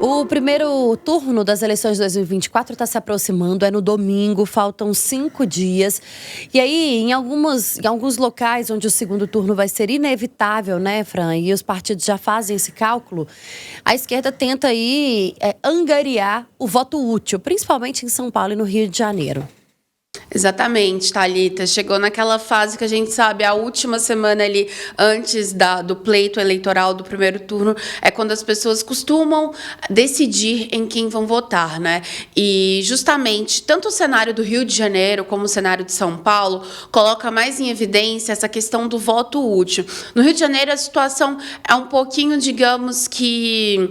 O primeiro turno das eleições de 2024 está se aproximando, é no domingo, faltam 5 dias. E aí, em alguns locais onde o segundo turno vai ser inevitável, né, Fran? E os partidos já fazem esse cálculo, a esquerda tenta aí angariar o voto útil, principalmente em São Paulo e no Rio de Janeiro. Exatamente, Thalita. Chegou naquela fase que a gente sabe, a última semana ali antes do pleito eleitoral do primeiro turno, é quando as pessoas costumam decidir em quem vão votar, né? E justamente, tanto o cenário do Rio de Janeiro como o cenário de São Paulo coloca mais em evidência essa questão do voto útil. No Rio de Janeiro, a situação é um pouquinho, digamos que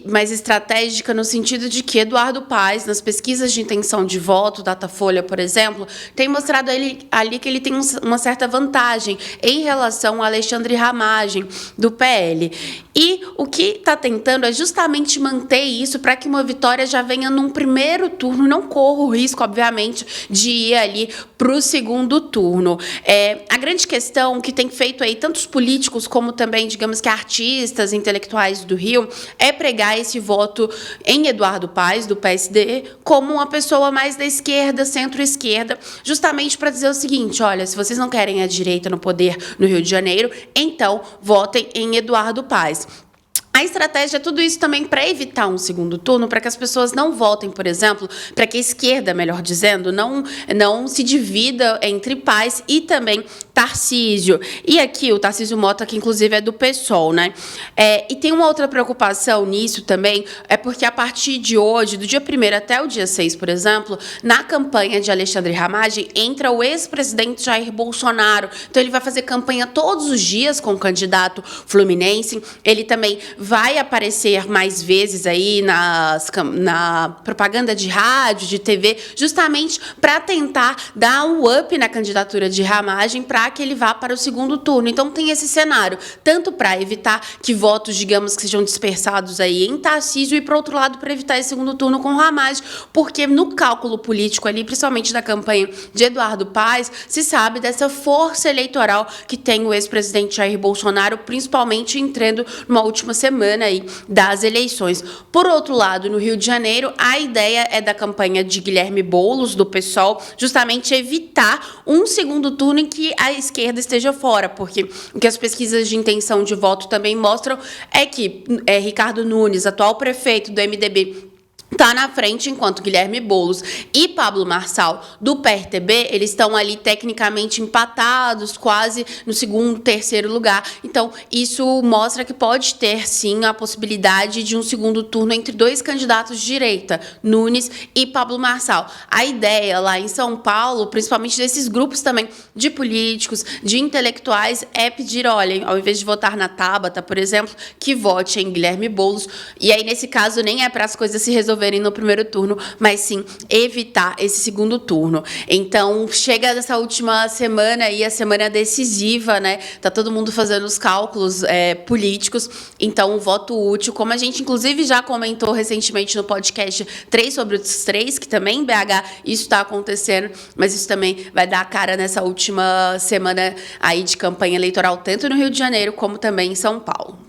mais estratégica, no sentido de que Eduardo Paes, nas pesquisas de intenção de voto, Datafolha, por exemplo, tem mostrado ali que ele tem uma certa vantagem em relação a Alexandre Ramagem, do PL. E o que está tentando é justamente manter isso para que uma vitória já venha num primeiro turno, não corra o risco, obviamente, de ir ali para o segundo turno. A grande questão que tem feito aí tantos políticos como também, digamos que artistas, intelectuais do Rio, é pregar esse voto em Eduardo Paes, do PSD, como uma pessoa mais da esquerda, centro-esquerda, justamente para dizer o seguinte: olha, se vocês não querem a direita no poder no Rio de Janeiro, então votem em Eduardo Paes. A estratégia é tudo isso também para evitar um segundo turno, para que as pessoas não votem, por exemplo, para que a esquerda, melhor dizendo, não se divida entre Paes e também Tarcísio. E aqui o Tarcísio Mota, que inclusive é do PSOL, né? E tem uma outra preocupação nisso também, é porque a partir de hoje, do dia 1º até o dia 6, por exemplo, na campanha de Alexandre Ramagem, entra o ex-presidente Jair Bolsonaro. Então ele vai fazer campanha todos os dias com o candidato fluminense. Ele também vai aparecer mais vezes aí na propaganda de rádio, de TV, justamente para tentar dar um up na candidatura de Ramagem para que ele vá para o segundo turno. Então tem esse cenário, tanto para evitar que votos, digamos, que sejam dispersados aí em Tarcísio, e, por outro lado, para evitar esse segundo turno com Ramagem, porque no cálculo político ali, principalmente da campanha de Eduardo Paes, se sabe dessa força eleitoral que tem o ex-presidente Jair Bolsonaro, principalmente entrando numa última semana aí das eleições. Por outro lado, no Rio de Janeiro, a ideia é da campanha de Guilherme Boulos, do PSOL, justamente evitar um segundo turno em que a esquerda esteja fora, porque o que as pesquisas de intenção de voto também mostram é que Ricardo Nunes, atual prefeito do MDB, está na frente, enquanto Guilherme Boulos e Pablo Marçal, do PRTB, eles estão ali tecnicamente empatados, quase no segundo, terceiro lugar. Então, isso mostra que pode ter, sim, a possibilidade de um segundo turno entre dois candidatos de direita, Nunes e Pablo Marçal. A ideia lá em São Paulo, principalmente desses grupos também de políticos, de intelectuais, é pedir, olha, ao invés de votar na Tabata, por exemplo, que vote em Guilherme Boulos. E aí, nesse caso, nem é para as coisas se resolverem no primeiro turno, mas sim evitar esse segundo turno. Então, chega essa última semana aí, a semana decisiva, né? Tá todo mundo fazendo os cálculos políticos. Então, o voto útil, como a gente inclusive já comentou recentemente no podcast 3 sobre os 3, que também em BH isso está acontecendo, mas isso também vai dar a cara nessa última semana aí de campanha eleitoral, tanto no Rio de Janeiro como também em São Paulo.